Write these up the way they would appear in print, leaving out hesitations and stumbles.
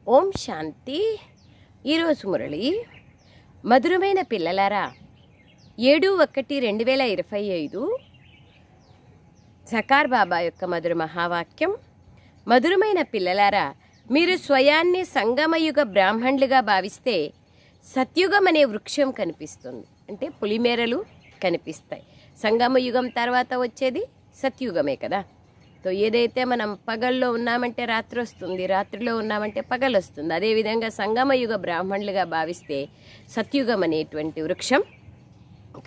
ఓం శాంతి. ఈరోజు మురళి మధురమైన పిల్లలారా 7/1/2025 సకార్ బాబా యొక్క మధుర మహావాక్యం. మధురమైన పిల్లలారా, మీరు స్వయాన్ని సంగమయుగ బ్రాహ్మణులుగా భావిస్తే సత్యుగం అనే వృక్షం కనిపిస్తుంది. అంటే పులిమేరలు కనిపిస్తాయి. సంగమయుగం తర్వాత వచ్చేది సత్యుగమే కదా. సో ఏదైతే మనం పగల్లో ఉన్నామంటే రాత్రి వస్తుంది, రాత్రిలో ఉన్నామంటే పగలు వస్తుంది. అదేవిధంగా సంగమయుగ బ్రాహ్మణులుగా భావిస్తే సత్యుగం అనేటువంటి వృక్షం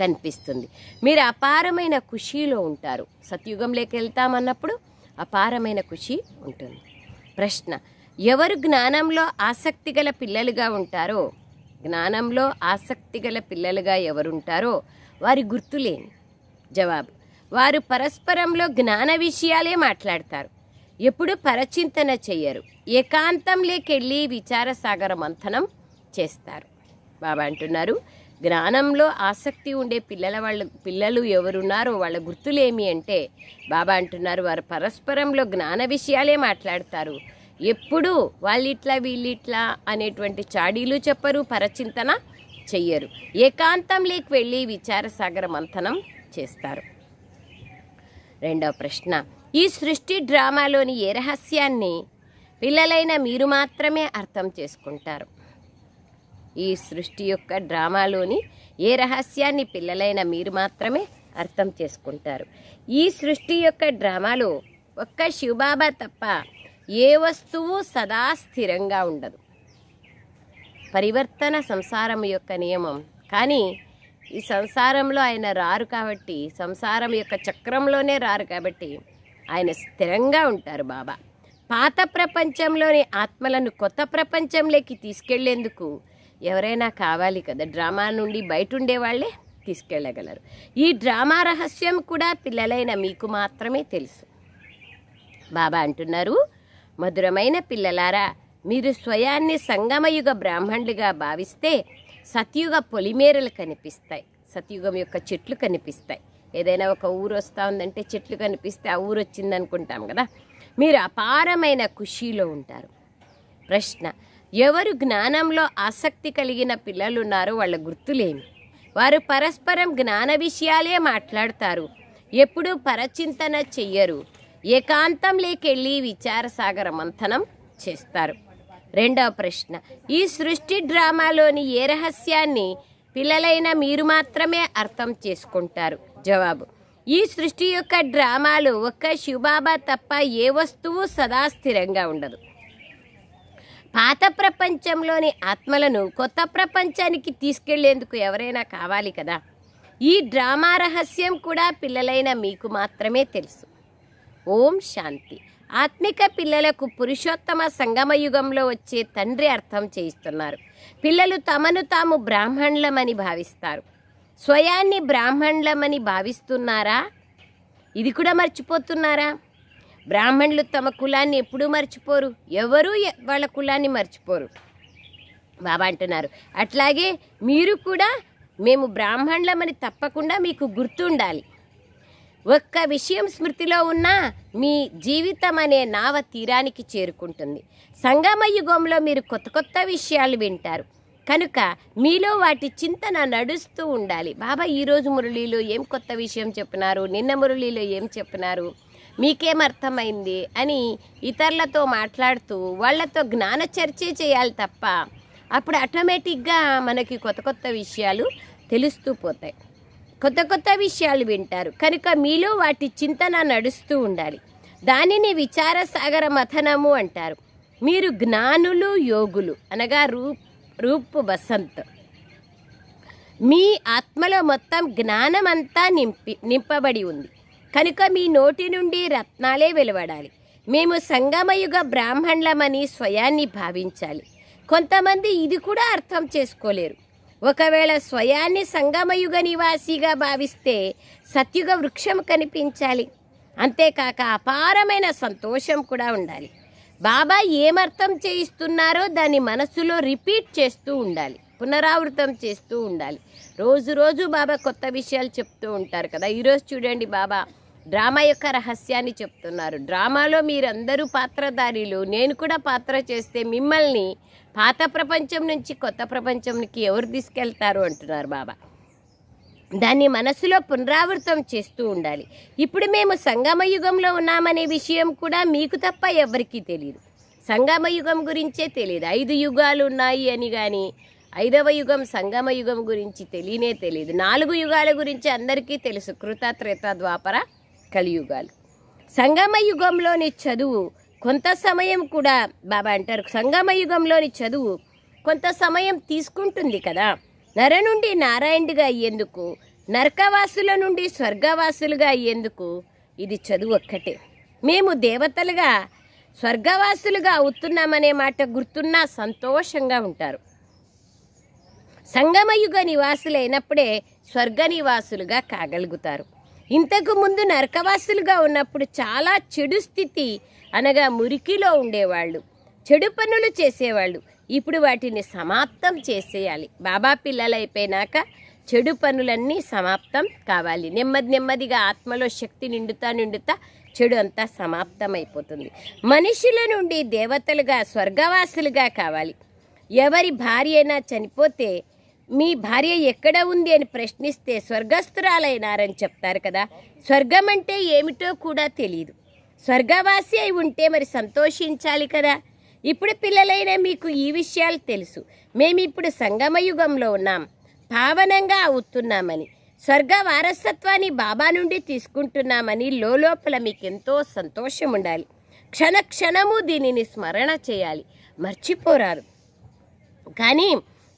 కనిపిస్తుంది. మీరు అపారమైన ఖుషీలో ఉంటారు. సత్యుగంలోకి వెళ్తామన్నప్పుడు అపారమైన ఖుషి ఉంటుంది. ప్రశ్న: ఎవరు జ్ఞానంలో ఆసక్తి గల పిల్లలుగా ఉంటారో, జ్ఞానంలో ఆసక్తి గల పిల్లలుగా ఎవరుంటారో వారి గుర్తులేని. జవాబు: వారు పరస్పరంలో జ్ఞాన విషయాలే మాట్లాడతారు. ఎప్పుడు పరచింతన చెయ్యరు. ఏకాంతంలోకెళ్ళి విచారసాగర మంథనం చేస్తారు. బాబా అంటున్నారు, జ్ఞానంలో ఆసక్తి ఉండే పిల్లలు ఎవరున్నారో వాళ్ళ గుర్తులేమి అంటే, బాబా అంటున్నారు వారు పరస్పరంలో జ్ఞాన విషయాలే మాట్లాడతారు. ఎప్పుడు వాళ్ళిట్లా వీళ్ళిట్లా అనేటువంటి చాడీలు చెప్పరు, పరచింతన చెయ్యరు. ఏకాంతంలోకి వెళ్ళి విచారసాగర మంథనం చేస్తారు. రెండవ ప్రశ్న: ఈ సృష్టి డ్రామాలోని ఏ రహస్యాన్ని పిల్లలైన మీరు మాత్రమే అర్థం చేసుకుంటారు? ఈ సృష్టి యొక్క డ్రామాలోని ఏ రహస్యాన్ని పిల్లలైన మీరు మాత్రమే అర్థం చేసుకుంటారు? ఈ సృష్టి యొక్క డ్రామాలో ఒక్క శివబాబా తప్ప ఏ వస్తువు సదా స్థిరంగా ఉండదు. పరివర్తన సంసారం యొక్క నియమం. కానీ ఈ సంసారంలో ఆయన రారు కాబట్టి, సంసారం యొక్క చక్రంలోనే రారు కాబట్టి ఆయన స్థిరంగా ఉంటారు. బాబా పాత ప్రపంచంలోని ఆత్మలను కొత్త ప్రపంచంలోకి తీసుకెళ్లేందుకు ఎవరైనా కావాలి కదా. డ్రామా నుండి బయట ఉండేవాళ్లే తీసుకెళ్ళగలరు. ఈ డ్రామా రహస్యం కూడా పిల్లలైన మీకు మాత్రమే తెలుసు. బాబా అంటున్నారు, మధురమైన పిల్లలారా, మీరు స్వయాన్ని సంగమయుగ బ్రాహ్మణులుగా భావిస్తే సత్యుగ పొలిమేరలు కనిపిస్తాయి. సత్యుగం యొక్క చెట్లు కనిపిస్తాయి. ఏదైనా ఒక ఊరు వస్తూ ఉందంటే చెట్లు కనిపిస్తే ఆ ఊరు వచ్చింది అనుకుంటాం కదా. మీరు అపారమైన ఖుషీలో ఉంటారు. ప్రశ్న: ఎవరు జ్ఞానంలో ఆసక్తి కలిగిన పిల్లలు ఉన్నారో వాళ్ళ గుర్తులేమి? వారు పరస్పరం జ్ఞాన విషయాలే మాట్లాడతారు. ఎప్పుడూ పరచింతన చెయ్యరు. ఏకాంతంలోకెళ్ళి విచారసాగర మంథనం చేస్తారు. రెండవ ప్రశ్న: ఈ సృష్టి డ్రామాలోని ఏ రహస్యాన్ని పిల్లలైన మీరు మాత్రమే అర్థం చేసుకుంటారు? జవాబు: ఈ సృష్టి యొక్క డ్రామాలు ఒక్క శివబాబా తప్ప ఏ వస్తువు సదా స్థిరంగా ఉండదు. పాత ప్రపంచంలోని ఆత్మలను కొత్త ప్రపంచానికి తీసుకెళ్లేందుకు ఎవరైనా కావాలి కదా. ఈ డ్రామా రహస్యం కూడా పిల్లలైన మీకు మాత్రమే తెలుసు. ఓం శాంతి. ఆత్మిక పిల్లలకు పురుషోత్తమ సంగమయుగంలో వచ్చే తండ్రి అర్థం చేయిస్తున్నారు. పిల్లలు తమను తాము బ్రాహ్మణులమని భావిస్తారు. స్వయాన్ని బ్రాహ్మణులమని భావిస్తున్నారా? ఇది కూడా మర్చిపోతున్నారా? బ్రాహ్మణులు తమ కులాన్ని ఎప్పుడూ మర్చిపోరు. ఎవరూ వాళ్ళ కులాన్ని మర్చిపోరు. బాబా అంటున్నారు, అట్లాగే మీరు కూడా మేము బ్రాహ్మణులమని తప్పకుండా మీకు గుర్తుండాలి. ఒక్క విషయం స్మృతిలో ఉన్నా మీ జీవితం అనే నావ తీరానికి చేరుకుంటుంది. సంగమయుగంలో మీరు కొత్త కొత్త విషయాలు వింటారు కనుక మీలో వాటి చింతన నడుస్తూ ఉండాలి. బాబా ఈరోజు మురళీలో ఏం కొత్త విషయం చెప్పినారు, నిన్న మురళీలో ఏం చెప్పినారు, మీకేం అర్థమైంది అని ఇతరులతో మాట్లాడుతూ వాళ్ళతో జ్ఞాన చర్చే చేయాలి తప్ప అప్పుడు ఆటోమేటిక్గా మనకి కొత్త కొత్త విషయాలు తెలుస్తూ పోతాయి. కొత్త కొత్త విషయాలు వింటారు కనుక మీలో వాటి చింతన నడుస్తూ ఉండాలి. దానిని విచారసాగర మథనము అంటారు. మీరు జ్ఞానులు, యోగులు అనగా రూప్ బసంత్. మీ ఆత్మలో మొత్తం జ్ఞానం అంతా నింపబడి ఉంది కనుక మీ నోటి నుండి రత్నాలే వెలువడాలి. మేము సంగమయుగ బ్రాహ్మణులమని స్వయాన్ని భావించాలి. కొంతమంది ఇది కూడా అర్థం చేసుకోలేరు. ఒకవేళ స్వయాన్ని సంగమయుగ నివాసిగా భావిస్తే సత్యుగ వృక్షం కనిపించాలి. అంతేకాక అపారమైన సంతోషం కూడా ఉండాలి. బాబా ఏమర్థం చేయిస్తున్నారో దాన్ని మనసులో రిపీట్ చేస్తూ ఉండాలి, పునరావృతం చేస్తూ ఉండాలి. రోజు రోజు బాబా కొత్త విషయాలు చెప్తూ ఉంటారు కదా. ఈరోజు చూడండి, బాబా డ్రామా యొక్క రహస్యాన్ని చెప్తున్నారు. డ్రామాలో మీరందరూ పాత్రధారీలు, నేను కూడా పాత్ర చేస్తే మిమ్మల్ని పాత ప్రపంచం నుంచి కొత్త ప్రపంచంకి ఎవరు తీసుకెళ్తారు అంటున్నారు బాబా. దాన్ని మనసులో పునరావృతం చేస్తూ ఉండాలి. ఇప్పుడు మేము సంగమ యుగంలో ఉన్నామనే విషయం కూడా మీకు తప్ప ఎవరికీ తెలియదు. సంగమ యుగం గురించే తెలియదు. 5 యుగాలు ఉన్నాయి అని, కానీ 5వ యుగం సంగమ యుగం గురించి తెలియనే తెలియదు. 4 యుగాల గురించి అందరికీ తెలుసు, కృత, త్రేత, ద్వాపర, కలియుగాలు. సంగమ యుగంలోని చదువు కొంత సమయం కూడా బాబా అంటారు, సంగమ యుగంలోని చదువు కొంత సమయం తీసుకుంటుంది కదా. నర నుండి నారాయణుడిగా అయ్యేందుకు, నరకవాసుల నుండి స్వర్గవాసులుగా అయ్యేందుకు ఇది చదువు ఒక్కటే. మేము దేవతలుగా స్వర్గవాసులుగా అవుతున్నామనే మాట గుర్తున్నా సంతోషంగా ఉంటారు. సంగమయుగ నివాసులైనప్పుడే స్వర్గ నివాసులుగా కాగలుగుతారు. ఇంతకు ముందు నరకవాసులుగా ఉన్నప్పుడు చాలా చెడు స్థితి అనగా మురికిలో ఉండేవాళ్ళు, చెడు పనులు చేసేవాళ్ళు. ఇప్పుడు వాటిని సమాప్తం చేసేయాలి. బాబా పిల్లలైపోయినాక చెడు పనులన్నీ సమాప్తం కావాలి. నెమ్మదిగా ఆత్మలో శక్తి నిండుతా చెడు అంతా సమాప్తం అయిపోతుంది. మనుషుల నుండి దేవతలుగా స్వర్గవాసులుగా కావాలి. ఎవరి భార్య అయినా చనిపోతే మీ భార్య ఎక్కడ ఉంది అని ప్రశ్నిస్తే స్వర్గస్థురాలైనారని చెప్తారు కదా. స్వర్గం అంటే ఏమిటో కూడా తెలియదు. స్వర్గవాసి అయి ఉంటే మరి సంతోషించాలి కదా. ఇప్పుడు పిల్లలైన మీకు ఈ విషయాలు తెలుసు. మేమిప్పుడు సంగమయుగంలో ఉన్నాం, పావనంగా అవుతున్నామని, స్వర్గ వారసత్వాన్ని బాబా నుండి తీసుకుంటున్నామని లోపల మీకు ఎంతో సంతోషం ఉండాలి. క్షణము దీనిని స్మరణ చేయాలి, మర్చిపోరారు. కానీ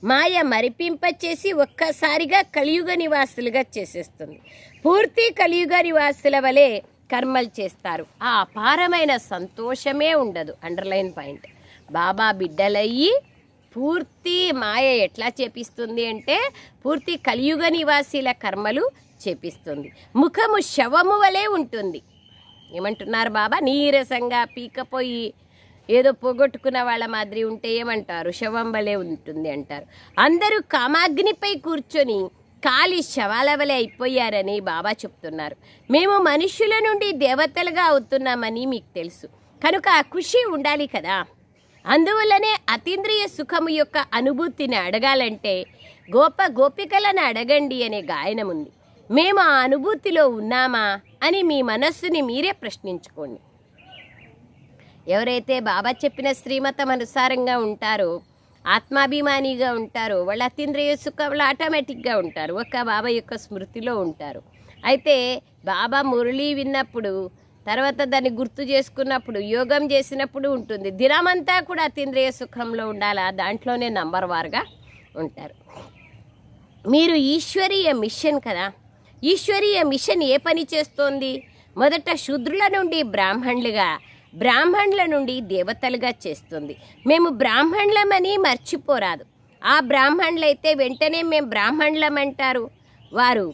మాయ మరిపింపచేసి ఒక్కసారిగా కలియుగ నివాసులుగా చేసేస్తుంది. పూర్తి కలియుగ నివాసుల వలె కర్మలు చేస్తారు. ఆ అపారమైన సంతోషమే ఉండదు. Underline point. బాబా బిడ్డలయ్యి పూర్తి మాయ ఎట్లా చేపిస్తుంది అంటే పూర్తి కలియుగ నివాసీల కర్మలు చేపిస్తుంది. ముఖము శవము వలె ఉంటుంది. ఏమంటున్నారు బాబా? నీరసంగా పీకపోయి ఏదో పోగొట్టుకున్న వాళ్ళ మాదిరి ఉంటే ఏమంటారు? శవం వలె ఉంటుంది అంటారు. అందరూ కామాగ్నిపై కూర్చొని కాలి శవాల వలె అయిపోయారని బాబా చెప్తున్నారు. మేము మనుషుల నుండి దేవతలుగా అవుతున్నామని మీకు తెలుసు కనుక ఆ ఖుషి ఉండాలి కదా. అందువల్లనే అతీంద్రియ సుఖము యొక్క అనుభూతిని అడగాలంటే గోపికలను అడగండి అనే గాయనం ఉంది. మేము ఆ అనుభూతిలో ఉన్నామా అని మీ మనస్సుని మీరే ప్రశ్నించుకోండి. ఎవరైతే బాబా చెప్పిన శ్రీమతం అనుసారంగా ఉంటారో, ఆత్మాభిమానిగా ఉంటారో, వాళ్ళు అతీంద్రియ సుఖంలో ఆటోమేటిక్గా ఉంటారు. ఒక్క బాబా యొక్క స్మృతిలో ఉంటారు. అయితే బాబా మురళి విన్నప్పుడు, తర్వాత దాన్ని గుర్తు చేసుకున్నప్పుడు, యోగం చేసినప్పుడు ఉంటుంది. దినమంతా కూడా అతీంద్రియ సుఖంలో ఉండాలా, దాంట్లోనే నంబర్ వార్గా ఉంటారు. మీరు ఈశ్వరీయ మిషన్ కదా. ఈశ్వరీయ మిషన్ ఏ పని చేస్తోంది? మొదట శూద్రుల నుండి బ్రాహ్మణులుగా, బ్రాహ్మణుల నుండి దేవతలుగా చేస్తుంది. మేము బ్రాహ్మణులమని మర్చిపోరాదు. ఆ బ్రాహ్మణులైతే వెంటనే మేము బ్రాహ్మణులమంటారు. వారు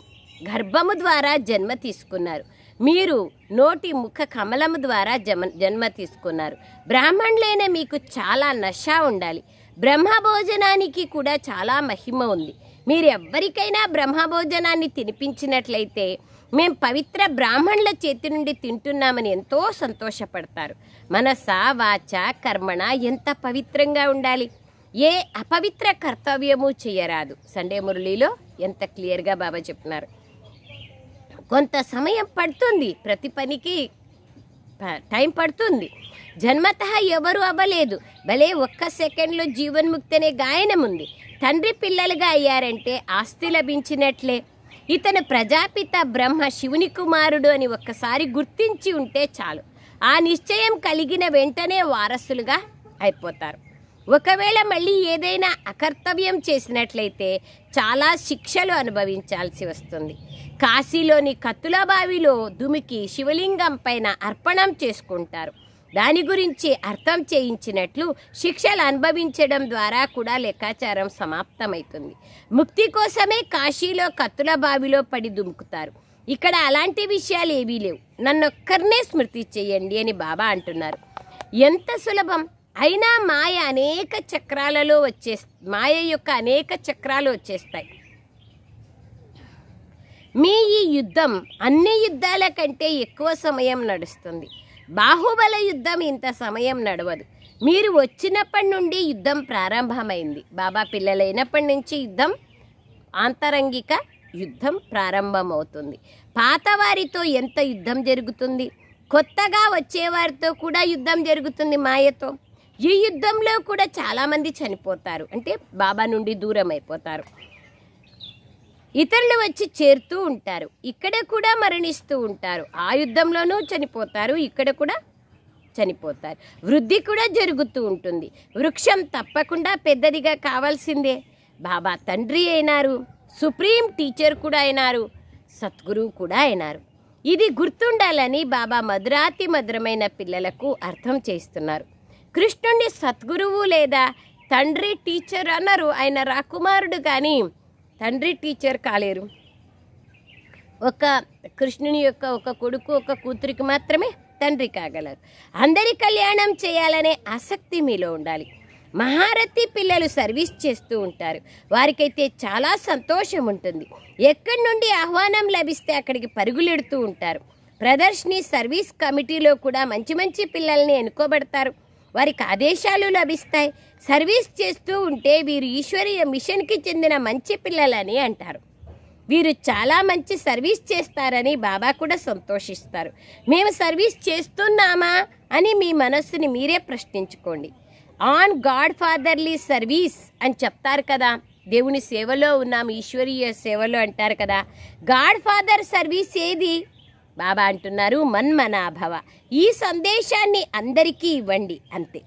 గర్భము ద్వారా జన్మ తీసుకున్నారు. మీరు నోటి ముఖ కమలము ద్వారా జన్మ తీసుకున్నారు. బ్రాహ్మణులైన మీకు చాలా నశ ఉండాలి. బ్రహ్మభోజనానికి కూడా చాలా మహిమ ఉంది. మీరు ఎవ్వరికైనా బ్రహ్మభోజనాన్ని తినిపించినట్లయితే మేము పవిత్ర బ్రాహ్మణుల చేతి నుండి తింటున్నామని ఎంతో సంతోషపడతారు. మనస వాచ కర్మణ ఎంత పవిత్రంగా ఉండాలి. ఏ అపవిత్ర కర్తవ్యము చేయరాదు. సండే మురళిలో ఎంత క్లియర్గా బాబా చెప్తున్నారు. కొంత సమయం పడుతుంది, ప్రతి పనికి టైం పడుతుంది. జన్మతః ఎవరు అవ్వలేదు. భలే ఒక్క సెకండ్లో జీవన్ముక్తి అనే గాయనం ఉంది. తండ్రి పిల్లలుగా అయ్యారంటే ఆస్తి లభించినట్లే. ఇతను ప్రజాపిత బ్రహ్మ శివుని కుమారుడు అని ఒక్కసారి గుర్తించి ఉంటే చాలు. ఆ నిశ్చయం కలిగిన వెంటనే వారసులుగా అయిపోతారు. ఒకవేళ మళ్ళీ ఏదైనా అకర్తవ్యం చేసినట్లయితే చాలా శిక్షలు అనుభవించాల్సి వస్తుంది. కాశీలోని కత్తుల బావిలో దుమికి శివలింగం పైన అర్పణం చేసుకుంటారు. దాని గురించి అర్థం చేయించినట్లు శిక్షలు అనుభవించడం ద్వారా కూడా లెక్కాచారం సమాప్తమవుతుంది. ముక్తి కోసమే కాశీలో కత్తుల బావిలో పడి దుముకుతారు. ఇక్కడ అలాంటి విషయాలు ఏవీ లేవు. నన్నొక్కరినే స్మృతి చేయండి అని బాబా అంటున్నారు. ఎంత సులభం అయినా మాయ అనేక చక్రాలలో మాయ యొక్క అనేక చక్రాలు వచ్చేస్తాయి. మీ ఈ యుద్ధం అన్ని యుద్ధాల కంటే ఎక్కువ సమయం నడుస్తుంది. బాహుబల యుద్ధం ఇంత సమయం నడవదు. మీరు వచ్చినప్పటి నుండి యుద్ధం ప్రారంభమైంది. బాబా పిల్లలైనప్పటి నుంచి యుద్ధం, ఆంతరంగిక యుద్ధం ప్రారంభమవుతుంది. పాతవారితో ఎంత యుద్ధం జరుగుతుంది, కొత్తగా వచ్చేవారితో కూడా యుద్ధం జరుగుతుంది మాయతో. ఈ యుద్ధంలో కూడా చాలామంది చనిపోతారు, అంటే బాబా నుండి దూరం అయిపోతారు. ఇతరులు వచ్చి చేరుతూ ఉంటారు, ఇక్కడ కూడా మరణిస్తూ ఉంటారు. ఆ యుద్ధంలోనూ చనిపోతారు, ఇక్కడ కూడా చనిపోతారు. వృద్ధి కూడా జరుగుతూ ఉంటుంది. వృక్షం తప్పకుండా పెద్దదిగా కావాల్సిందే. బాబా తండ్రి అయినారు, సుప్రీం టీచర్ కూడా అయినారు, సద్గురువు కూడా అయినారు. ఇది గుర్తుండాలని బాబా మధురాతి మధురమైన పిల్లలకు అర్థం చేస్తున్నారు. కృష్ణుణ్ణి సద్గురువు లేదా తండ్రి టీచర్ అన్నారు. ఆయన రాకుమారుడు కానీ తండ్రి టీచర్ కాలేరు. ఒక కృష్ణుని యొక్క ఒక కొడుకు ఒక కూతురికి మాత్రమే తండ్రి కాగలరు. అందరి కళ్యాణం చేయాలనే ఆసక్తి మీలో ఉండాలి. మహారథి పిల్లలు సర్వీస్ చేస్తూ ఉంటారు. వారికైతే చాలా సంతోషం ఉంటుంది. ఎక్కడి నుండి ఆహ్వానం లభిస్తే అక్కడికి పరుగులెడుతూ ఉంటారు. ప్రదర్శిని సర్వీస్ కమిటీలో కూడా మంచి మంచి పిల్లల్ని ఎన్నుకోబడతారు. వారికి ఆదేశాలు లభిస్తాయి. సర్వీస్ చేస్తూ ఉంటే వీరు ఈశ్వరీయ మిషన్కి చెందిన మంచి పిల్లలని అంటారు. వీరు చాలా మంచి సర్వీస్ చేస్తారని బాబా కూడా సంతోషిస్తారు. మేము సర్వీస్ చేస్తున్నామా అని మీ మనస్సుని మీరే ప్రశ్నించుకోండి. ఆన్ గాడ్ ఫాదర్లీ సర్వీస్ అని చెప్తారు కదా, దేవుని సేవలో ఉన్నాం, ఈశ్వరీయ సేవలో అంటారు కదా. గాడ్ ఫాదర్ సర్వీస్ ఏది? బాబా అంటున్నారు, మన్మనాభవ. ఈ సందేశాన్ని అందరికీ ఇవ్వండి, అంతే.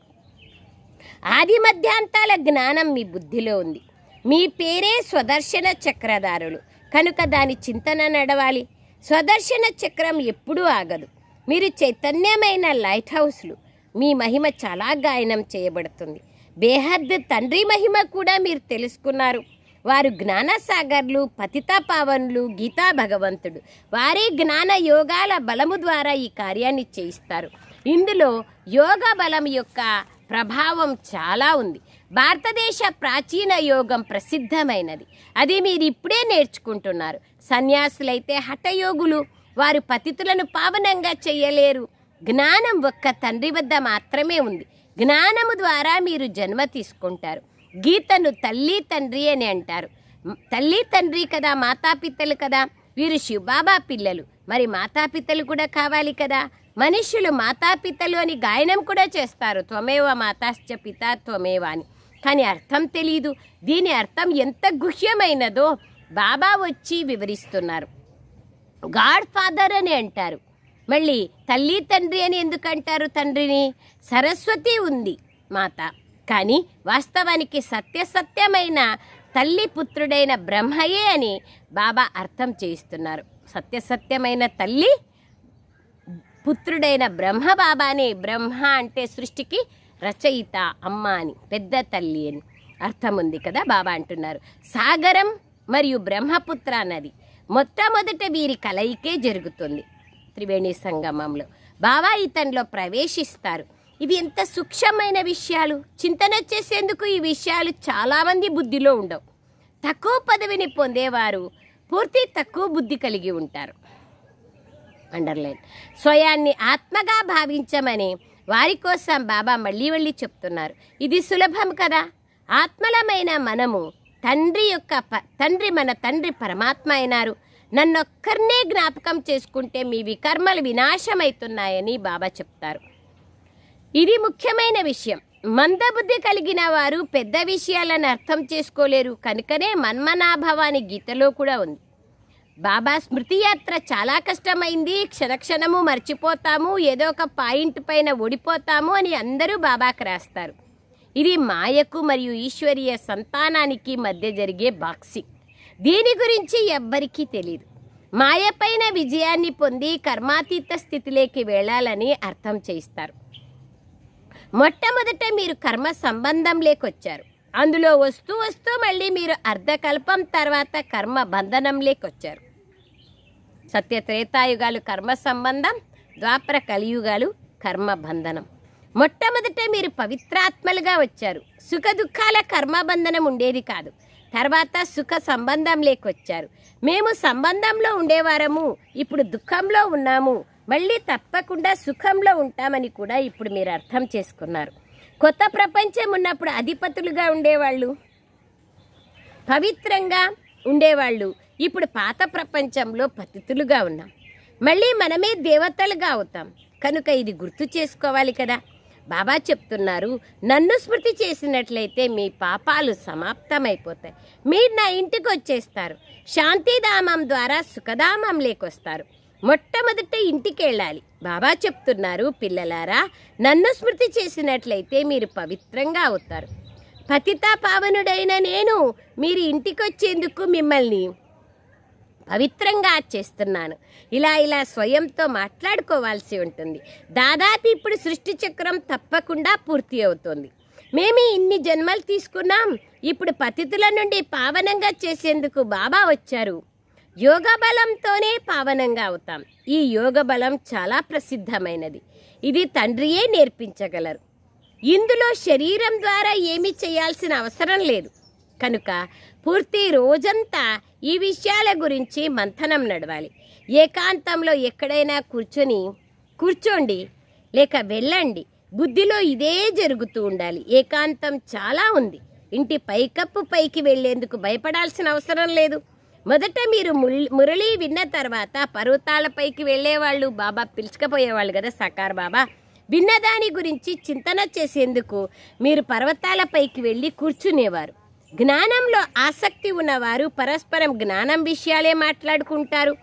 ఆది మధ్యాంతాల జ్ఞానం మీ బుద్ధిలో ఉంది. మీ పేరే స్వదర్శన చక్రధారులు కనుక దాని చింతన నడవాలి. స్వదర్శన చక్రం ఎప్పుడూ ఆగదు. మీరు చైతన్యమైన లైట్ హౌస్లు. మీ మహిమ చాలా గాయనం చేయబడుతుంది. బేహద్ తండ్రి మహిమ కూడా మీరు తెలుసుకున్నారు. వారు జ్ఞానసాగర్లు, పతిత పావనులు, గీతా భగవంతుడు. వారే జ్ఞాన యోగాల బలము ద్వారా ఈ కార్యాన్ని చేయిస్తారు. ఇందులో యోగ బలం యొక్క ప్రభావం చాలా ఉంది. భారతదేశ ప్రాచీన యోగం ప్రసిద్ధమైనది. అది మీరు ఇప్పుడే నేర్చుకుంటున్నారు. సన్యాసులైతే హఠయోగులు. వారు పతితులను పావనంగా చేయలేరు. జ్ఞానం ఒక్క తండ్రి వద్ద మాత్రమే ఉంది. జ్ఞానము ద్వారా మీరు జన్మ తీసుకుంటారు. గీతను తల్లి తండ్రి అని అంటారు. తల్లి తండ్రి కదా, మాతాపితలు కదా. వీరు శివబాబా పిల్లలు. మరి మాతాపితలు కూడా కావాలి కదా. మనుష్యులు మాతాపితలు అని గాయనం కూడా చేస్తారు, త్వమేవ మాతాశ్చ పితా త్వమేవ అని. కానీ అర్థం తెలీదు. దీని అర్థం ఎంత గుహ్యమైనదో బాబా వచ్చి వివరిస్తున్నారు. గాడ్ ఫాదర్ అని అంటారు. మళ్ళీ తల్లి తండ్రి అని ఎందుకు అంటారు? తండ్రిని సరస్వతి ఉంది మాత, కానీ వాస్తవానికి సత్యసత్యమైన తల్లి పుత్రుడైన బ్రహ్మయే అని బాబా అర్థం చేయిస్తున్నారు. సత్యసత్యమైన తల్లి పుత్రుడైన బ్రహ్మ బాబాని. బ్రహ్మ అంటే సృష్టికి రచయిత, అమ్మ అని, పెద్ద తల్లి అని అర్థం ఉంది కదా. బాబా అంటున్నారు సాగరం మరియు బ్రహ్మపుత్ర నది. మొట్టమొదట వీరి కలయికే జరుగుతుంది త్రివేణి సంగమంలో. బాబా ఇతనిలో ప్రవేశిస్తారు. ఇవి ఎంత సూక్ష్మమైన విషయాలు. చింతన చేసేందుకు ఈ విషయాలు చాలామంది బుద్ధిలో ఉండవు. తక్కువ పదవిని పొందేవారు పూర్తి తక్కువ బుద్ధి కలిగి ఉంటారు. అండర్లైన్. స్వయాన్ని ఆత్మగా భావించమని వారి కోసం బాబా మళ్ళీ మళ్ళీ చెప్తున్నారు. ఇది సులభం కదా. ఆత్మలమైన మనము తండ్రి మన తండ్రి పరమాత్మ అయినారు. నన్నొక్కరినే జ్ఞాపకం చేసుకుంటే మీ వికర్మలు వినాశమవుతున్నాయని బాబా చెప్తారు. ఇది ముఖ్యమైన విషయం. మందబుద్ధి కలిగిన వారు పెద్ద విషయాలను అర్థం చేసుకోలేరు. కనుకనే మన్మనాభవాని గీతలో కూడా ఉంది. బాబా స్మృతి యాత్ర చాలా కష్టమైంది. క్షణక్షణము మర్చిపోతాము, ఏదో ఒక పాయింట్ పైన ఓడిపోతాము అని అందరూ బాబాకు రాస్తారు. ఇది మాయకు మరియు ఈశ్వరీయ సంతానానికి మధ్య జరిగే బాక్సింగ్. దీని గురించి ఎవ్వరికీ తెలియదు. మాయపైన విజయాన్ని పొంది కర్మాతీత స్థితిలోకి వెళ్ళాలని అర్థం చేయిస్తారు. మొట్టమొదట మీరు కర్మ సంబంధం లేకొచ్చారు. అందులో వస్తూ వస్తూ మళ్ళీ మీరు అర్ధకల్పం తర్వాత కర్మ బంధనం లేకొచ్చారు. సత్య త్రేతాయుగాలు కర్మ సంబంధం, ద్వాపర కలియుగాలు కర్మ బంధనం. మొట్టమొదట మీరు పవిత్రాత్మలుగా వచ్చారు. సుఖ దుఃఖాల కర్మబంధనం ఉండేది కాదు. తర్వాత సుఖ సంబంధం లేకొచ్చారు. మేము సంబంధంలో ఉండేవారము, ఇప్పుడు దుఃఖంలో ఉన్నాము, మళ్ళీ తప్పకుండా సుఖంలో ఉంటామని కూడా ఇప్పుడు మీరు అర్థం చేసుకున్నారు. కొత్త ప్రపంచం ఉన్నప్పుడు అధిపతులుగా ఉండేవాళ్ళు, పవిత్రంగా ఉండేవాళ్ళు, ఇప్పుడు పాత ప్రపంచంలో పతితులుగా ఉన్నాం. మళ్ళీ మనమే దేవతలుగా అవుతాం. కనుక ఇది గుర్తు చేసుకోవాలి కదా. బాబా చెప్తున్నారు, నన్ను స్మృతి చేసినట్లయితే మీ పాపాలు సమాప్తమైపోతాయి. మీరు నా ఇంటికి వచ్చేస్తారు. శాంతిధామం ద్వారా సుఖధామం లేకొస్తారు. మొట్టమొదట ఇంటికి వెళ్ళాలి. బాబా చెప్తున్నారు, పిల్లలారా, నన్ను స్మృతి చేసినట్లయితే మీరు పవిత్రంగా అవుతారు. పతిత పావనుడైన నేను మీరు ఇంటికి వచ్చేందుకు మిమ్మల్ని పవిత్రంగా చేస్తున్నాను. ఇలా స్వయంతో మాట్లాడుకోవాల్సి ఉంటుంది. దాదాపు ఇప్పుడు సృష్టి చక్రం తప్పకుండా పూర్తి అవుతుంది. మేము ఇన్ని జన్మలు తీసుకున్నాం. ఇప్పుడు పతితుల నుండి పావనంగా చేసేందుకు బాబా వచ్చారు. యోగ బలంతోనే పావనంగా అవుతాం. ఈ యోగ బలం చాలా ప్రసిద్ధమైనది. ఇది తండ్రియే నేర్పించగలరు. ఇందులో శరీరం ద్వారా ఏమీ చేయాల్సిన అవసరం లేదు. కనుక పూర్తి రోజంతా ఈ విషయాల గురించి మంథనం నడవాలి. ఏకాంతంలో ఎక్కడైనా కూర్చోండి లేక వెళ్ళండి. బుద్ధిలో ఇదే జరుగుతూ ఉండాలి. ఏకాంతం చాలా ఉంది. ఇంటి పైకప్పు పైకి వెళ్లేందుకు భయపడాల్సిన అవసరం లేదు. మొదట మీరు మురళి విన్న తర్వాత పర్వతాలపైకి వెళ్ళేవాళ్ళు, బాబా పిలుచుకపోయేవాళ్ళు కదా సాకార్ బాబా. విన్నదాని గురించి చింతన చేసేందుకు మీరు పర్వతాలపైకి వెళ్ళి కూర్చునేవారు. జ్ఞానంలో ఆసక్తి ఉన్నవారు పరస్పరం జ్ఞానం విషయాలే మాట్లాడుకుంటారు.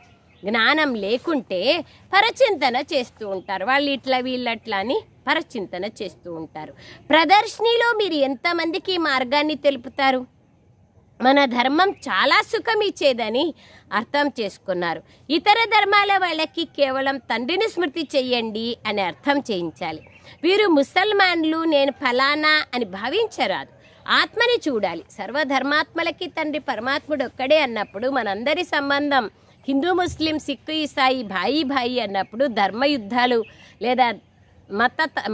జ్ఞానం లేకుంటే పరచింతన చేస్తూ ఉంటారు. వాళ్ళు ఇట్లా వీళ్ళట్లా అని పరచింతన చేస్తూ ఉంటారు. ప్రదర్శనలో మీరు ఎంతమందికి మార్గాన్ని తెలుపుతారు? మన ధర్మం చాలా సుఖం ఇచ్చేదని అర్థం చేసుకున్నారు. ఇతర ధర్మాల వాళ్ళకి కేవలం తండ్రిని స్మృతి చెయ్యండి అని అర్థం చేయించాలి. వీరు ముసల్మాన్లు, నేను ఫలానా అని భావించరాదు. ఆత్మని చూడాలి. సర్వధర్మాత్మలకి తండ్రి పరమాత్ముడు ఒక్కడే అన్నప్పుడు మనందరి సంబంధం హిందూ, ముస్లిం, సిక్కు, ఈసాయి భాయి అన్నప్పుడు ధర్మయుద్ధాలు లేదా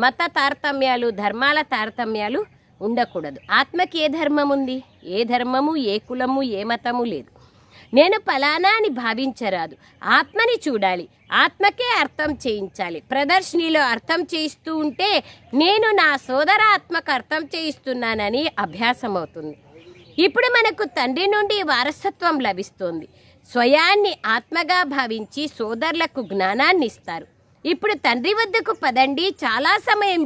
మత తారతమ్యాలు, ధర్మాల తారతమ్యాలు ఉండకూడదు. ఆత్మకి ఏ ధర్మం ఉంది? ఏ ధర్మము, ఏ కులము, ఏ మతము లేదు. నేను ఫలానా అని భావించరాదు. ఆత్మని చూడాలి. ఆత్మకే అర్థం చేయించాలి. ప్రదర్శనలో అర్థం చేయిస్తూ ఉంటే నేను నా సోదర ఆత్మకు అర్థం చేయిస్తున్నానని అభ్యాసం అవుతుంది. ఇప్పుడు మనకు తండ్రి నుండి వారసత్వం లభిస్తోంది. స్వయాన్ని ఆత్మగా భావించి సోదరులకు జ్ఞానాన్ని ఇస్తారు. ఇప్పుడు తండ్రి వద్దకు పదండి. చాలా సమయం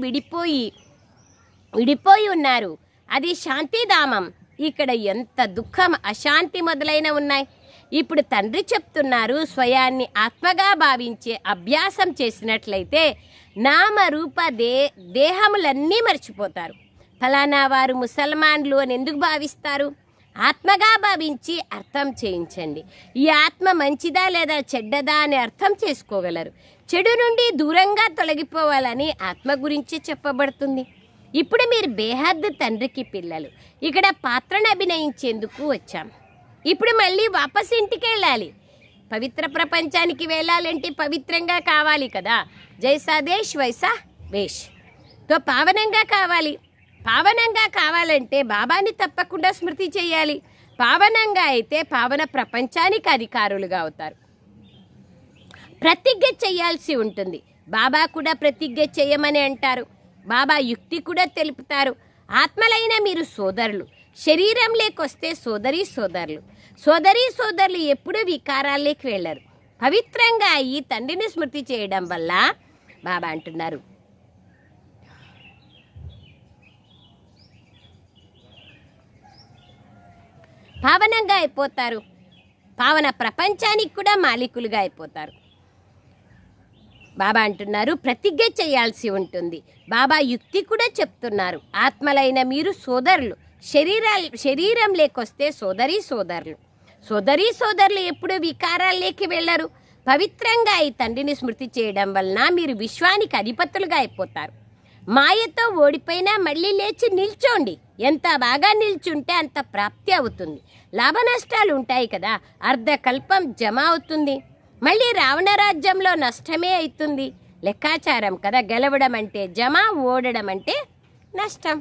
విడిపోయి ఉన్నారు. అది శాంతిధామం. ఇక్కడ ఎంత దుఃఖం, అశాంతి మొదలైన ఉన్నాయి. ఇప్పుడు తండ్రి చెప్తున్నారు, స్వయాన్ని ఆత్మగా భావించే అభ్యాసం చేసినట్లయితే నామరూప దేహములన్నీ మర్చిపోతారు. ఫలానా వారు ముసల్మాన్లు అని ఎందుకు భావిస్తారు? ఆత్మగా భావించి అర్థం చేయించండి. ఈ ఆత్మ మంచిదా లేదా చెడ్డదా అని అర్థం చేసుకోగలరు. చెడు నుండి దూరంగా తొలగిపోవాలని ఆత్మ గురించి చెప్పబడుతుంది. ఇప్పుడు మీరు బేహద్దు తండ్రికి పిల్లలు. ఇక్కడ పాత్రను అభినయించేందుకు వచ్చాం. ఇప్పుడు మళ్ళీ వాపస్ ఇంటికి వెళ్ళాలి. పవిత్ర ప్రపంచానికి వెళ్ళాలంటే పవిత్రంగా కావాలి కదా. జైసా దేశ్ వైసా వేష్. తో పావనంగా కావాలి. పావనంగా కావాలంటే బాబాని తప్పకుండా స్మృతి చేయాలి. పావనంగా అయితే పావన ప్రపంచానికి అధికారులుగా అవుతారు. ప్రతిజ్ఞ చేయాల్సి ఉంటుంది. బాబా కూడా ప్రతిజ్ఞ చేయమని అంటారు. బాబా యుక్తి కూడా తెలుపుతారు. ఆత్మలైన మీరు సోదరులు. శరీరం లేకొస్తే సోదరీ సోదరులు ఎప్పుడూ వికారాల్లోకి వెళ్ళరు. పవిత్రంగా అయ్యి తండ్రిని స్మృతి చేయడం వల్ల బాబా అంటున్నారు, పావనంగా అయిపోతారు. పావన ప్రపంచానికి కూడా మాలికులుగా అయిపోతారు. బాబా అంటున్నారు, ప్రతిజ్ఞ చేయాల్సి ఉంటుంది. బాబా యుక్తి కూడా చెప్తున్నారు. ఆత్మలైన మీరు సోదరులు. శరీరం లేకొస్తే సోదరీ సోదరులు ఎప్పుడు వికారాల్లోకి వెళ్ళరు. పవిత్రంగా ఈ తండ్రిని స్మృతి చేయడం వలన మీరు విశ్వానికి అధిపతులుగా అయిపోతారు. మాయతో ఓడిపోయినా మళ్ళీ లేచి నిల్చోండి. ఎంత బాగా నిల్చుంటే అంత ప్రాప్తి అవుతుంది. లాభ నష్టాలు ఉంటాయి కదా. అర్ధకల్పం జమ అవుతుంది. మళ్ళీ రావణ రాజ్యంలో నష్టమే అవుతుంది. లెక్కాచారం కదా. గెలవడం అంటే జమ, ఓడడం అంటే నష్టం.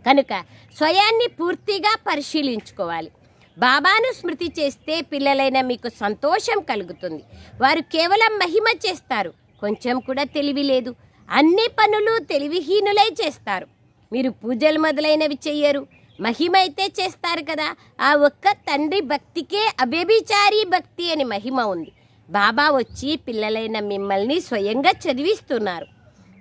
కనుక స్వయాన్ని పూర్తిగా పరిశీలించుకోవాలి. బాబాను స్మృతి చేస్తే పిల్లలైన మీకు సంతోషం కలుగుతుంది. వారు కేవలం మహిమ చేస్తారు, కొంచెం కూడా తెలివి లేదు. అన్ని పనులు తెలివిహీనులై చేస్తారు. మీరు పూజలు మొదలైనవి చెయ్యరు, మహిమ అయితే చేస్తారు కదా. ఆ ఒక్క తండ్రి భక్తికే అవ్యభిచారి భక్తి అని మహిమ ఉంది. బాబా వచ్చి పిల్లలైన మిమ్మల్ని స్వయంగా చదివిస్తున్నారు.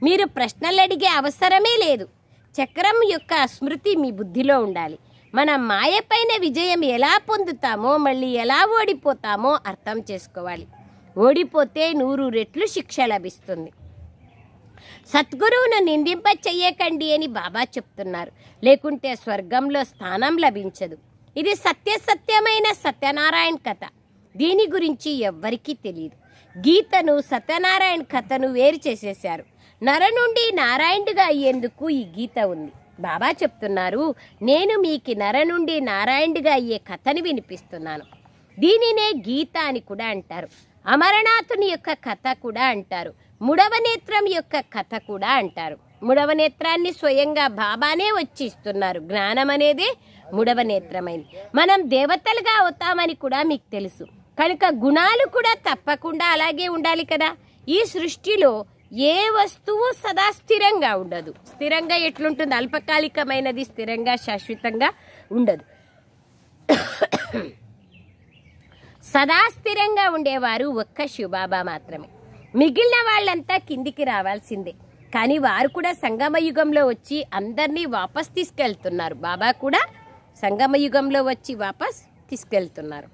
మీరు ప్రశ్నలు అడిగే అవసరమే లేదు. చక్రం యొక్క స్మృతి మీ బుద్ధిలో ఉండాలి. మనం మాయపైన విజయం ఎలా పొందుతామో, మళ్ళీ ఎలా ఓడిపోతామో అర్థం చేసుకోవాలి. ఓడిపోతే 100 రెట్లు శిక్ష లభిస్తుంది. సద్గురువును నిందింప చెయ్యకండి అని బాబా చెప్తున్నారు. లేకుంటే స్వర్గంలో స్థానం లభించదు. ఇది సత్యమైన సత్యనారాయణ కథ. దీని గురించి ఎవ్వరికీ తెలియదు. గీతను సత్యనారాయణ కథను వేరు చేసేశారు. నర నుండి నారాయణుడిగా అయ్యేందుకు ఈ గీత ఉంది. బాబా చెప్తున్నారు, నేను మీకు నర నుండి నారాయణుడిగా అయ్యే కథని వినిపిస్తున్నాను. దీనినే గీత అని కూడా అంటారు. అమరనాథుని యొక్క కథ కూడా అంటారు. మూడవ నేత్రం యొక్క కథ కూడా అంటారు. మూడవ నేత్రాన్ని స్వయంగా బాబానే వచ్చి ఇస్తున్నారు. జ్ఞానం అనేది మూడవ నేత్రమైంది. మనం దేవతలుగా అవుతామని కూడా మీకు తెలుసు. కనుక గుణాలు కూడా తప్పకుండా అలాగే ఉండాలి కదా. ఈ సృష్టిలో ఏ వస్తువు సదా స్థిరంగా ఉండదు. స్థిరంగా ఎట్లుంటుంది? అల్పకాలికమైనది స్థిరంగా శాశ్వతంగా ఉండదు. సదా స్థిరంగా ఉండేవారు ఒక్క శివబాబా మాత్రమే. మిగిలిన వాళ్ళంతా కిందికి రావాల్సిందే. కానీ వారు కూడా సంగమయుగంలో వచ్చి అందరినీ వాపస్ తీసుకెళ్తున్నారు. బాబా కూడా సంగమయుగంలో వచ్చి వాపస్ తీసుకెళ్తున్నారు.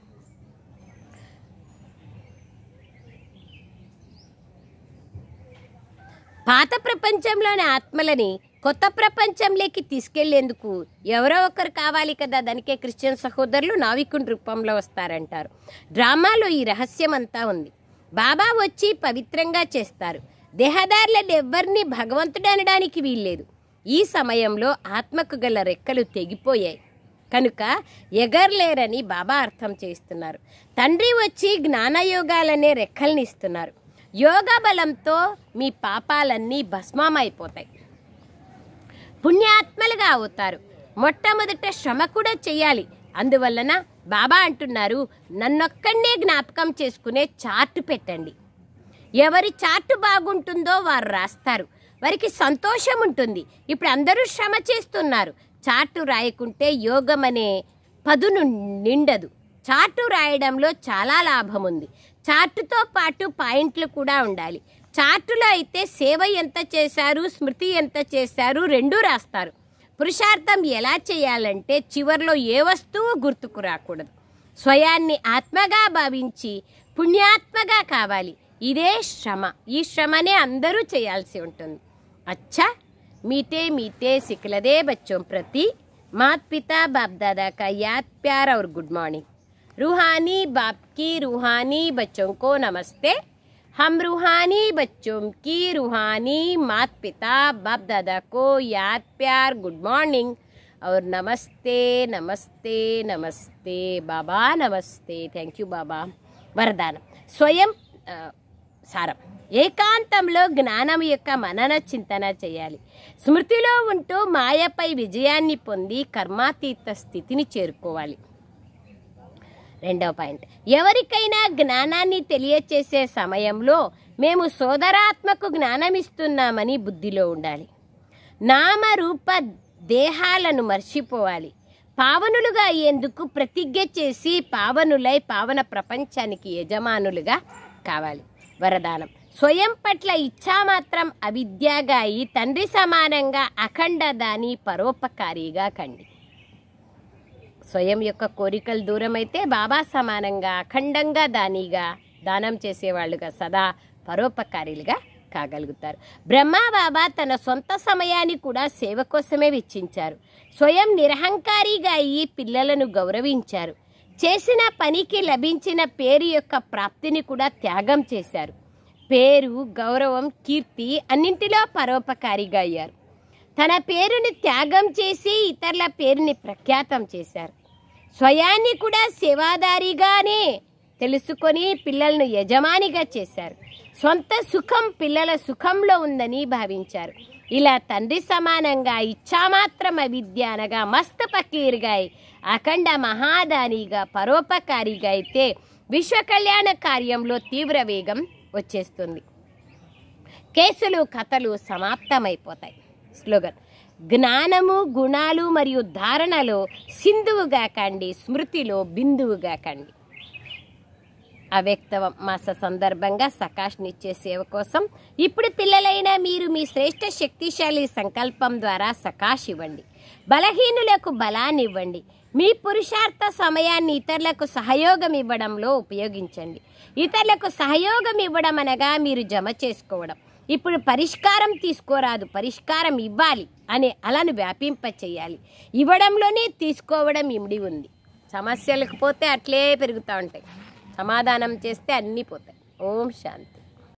పాత ప్రపంచంలోని ఆత్మలని కొత్త ప్రపంచంలోకి తీసుకెళ్లేందుకు ఎవరో ఒకరు కావాలి కదా. దానికే క్రిస్టియన్ సహోదరులు నావికుని రూపంలో వస్తారంటారు. డ్రామాలో ఈ రహస్యం అంతా ఉంది. బాబా వచ్చి పవిత్రంగా చేస్తారు. దేహదారులను ఎవ్వరిని భగవంతుడు అనడానికి వీల్లేదు. ఈ సమయంలో ఆత్మకు గల రెక్కలు తెగిపోయాయి కనుక ఎగరలేరని బాబా అర్థం చేస్తున్నారు. తండ్రి వచ్చి జ్ఞానయోగాలనే రెక్కల్ని ఇస్తున్నారు. యోగ బలంతో మీ పాపాలన్నీ భస్మమైపోతాయి. పుణ్యాత్మలుగా అవుతారు. మొట్టమొదట శ్రమ కూడా చేయాలి. అందువలన బాబా అంటున్నారు, నన్నొక్కడే జ్ఞాపకం చేసుకునే చార్టు పెట్టండి. ఎవరి చార్టు బాగుంటుందో వారు రాస్తారు. వారికి సంతోషం ఉంటుంది. ఇప్పుడు అందరూ శ్రమ చేస్తున్నారు. చార్టు రాయకుంటే యోగం అనే పదును నిండదు. చార్టు రాయడంలో చాలా లాభం ఉంది. చార్టుతో పాటు పాయింట్లు కూడా ఉండాలి. చార్టులో అయితే సేవ ఎంత చేశారు, స్మృతి ఎంత చేశారు రెండూ రాస్తారు. పురుషార్థం ఎలా చేయాలంటే చివర్లో ఏ వస్తువు గుర్తుకు రాకూడదు. స్వయాన్ని ఆత్మగా భావించి పుణ్యాత్మగా కావాలి. ఇదే శ్రమ. ఈ శ్రమనే అందరూ చేయాల్సి ఉంటుంది. अच्छा मीठे मीठे सिखलदे बच्चों प्रति माता पिता बाप दादा का याद प्यार और गुड मॉर्निंग। रूहानी बाप की रूहानी बच्चों को नमस्ते। हम रूहानी बच्चों की रूहानी माता पिता बाप दादा को याद प्यार गुड मॉर्निंग और नमस्ते नमस्ते नमस्ते बाबा नमस्ते। थैंक यू बाबा। वरदान स्वयं సారం ఏకాంతంలో జ్ఞానం యొక్క మనన చింతన చేయాలి. స్మృతిలో ఉంటూ మాయపై విజయాన్ని పొంది కర్మాతీత స్థితిని చేరుకోవాలి. రెండవ పాయింట్, ఎవరికైనా జ్ఞానాన్ని తెలియచేసే సమయంలో మేము సోదరాత్మకు జ్ఞానం ఇస్తున్నామని బుద్ధిలో ఉండాలి. నామరూప దేహాలను మర్చిపోవాలి. పావనులుగా అయ్యేందుకు ప్రతిజ్ఞ చేసి పావనులై పావన ప్రపంచానికి యజమానులుగా కావాలి. వరదానం స్వయం పట్ల ఇచ్ఛామాత్రం అవిద్యగా అయి తండ్రి సమానంగా అఖండ దాని పరోపకారిగా కండి. స్వయం యొక్క కోరికలు దూరమైతే బాబా సమానంగా అఖండంగా దానిగా దానం చేసేవాళ్ళుగా సదా పరోపకారిలుగా కాగలుగుతారు. బ్రహ్మ బాబా తన సొంత సమయాన్ని కూడా సేవ కోసమే వెచ్చించారు. స్వయం నిరహంకారిగా అయ్యి పిల్లలను గౌరవించారు. చేసిన పనికి లభించిన పేరు యొక్క ప్రాప్తిని కూడా త్యాగం చేశారు. పేరు, గౌరవం, కీర్తి అన్నింటిలో పరోపకారిగా అయ్యారు. తన పేరుని త్యాగం చేసి ఇతరుల పేరుని ప్రఖ్యాతం చేశారు. స్వయాన్ని కూడా సేవాదారిగానే తెలుసుకొని పిల్లలను యజమానిగా చేశారు. సొంత సుఖం పిల్లల సుఖంలో ఉందని భావించారు. ఇలా తండ్రి సమానంగా ఇచ్చామాత్రం అవిద్య అనగా మస్తు పకీర్గా అఖండ మహాదానిగా పరోపకారిగా అయితే విశ్వ కళ్యాణ కార్యంలో తీవ్ర వేగం వచ్చేస్తుంది. కేసులు కథలు సమాప్తమైపోతాయి. స్లోగన్: జ్ఞానము గుణాలు మరియు ధారణలో సింధువుగా కండి, స్మృతిలో బిందువుగా కండి. అవ్యక్త మాస సందర్భంగా సకాష్నిచ్చే సేవ కోసం ఇప్పుడు పిల్లలైన మీరు మీ శ్రేష్ఠ శక్తిశాలి సంకల్పం ద్వారా సకాష్ ఇవ్వండి. బలహీనులకు బలాన్ని ఇవ్వండి. మీ పురుషార్థ సమయాన్ని ఇతరులకు సహయోగం ఇవ్వడంలో ఉపయోగించండి. ఇతరులకు సహయోగం ఇవ్వడం అనగా మీరు జమ చేసుకోవడం. ఇప్పుడు పరిష్కారం తీసుకోరాదు, పరిష్కారం ఇవ్వాలి అనే అలను వ్యాపింప చేయాలి. ఇవ్వడంలోనే తీసుకోవడం ఇమిడి ఉంది. సమస్యలకు పోతే అట్లే పెరుగుతూ ఉంటాయి, సమాధానం చేస్తే అన్నీ పోతాయి. ఓం శాంతి.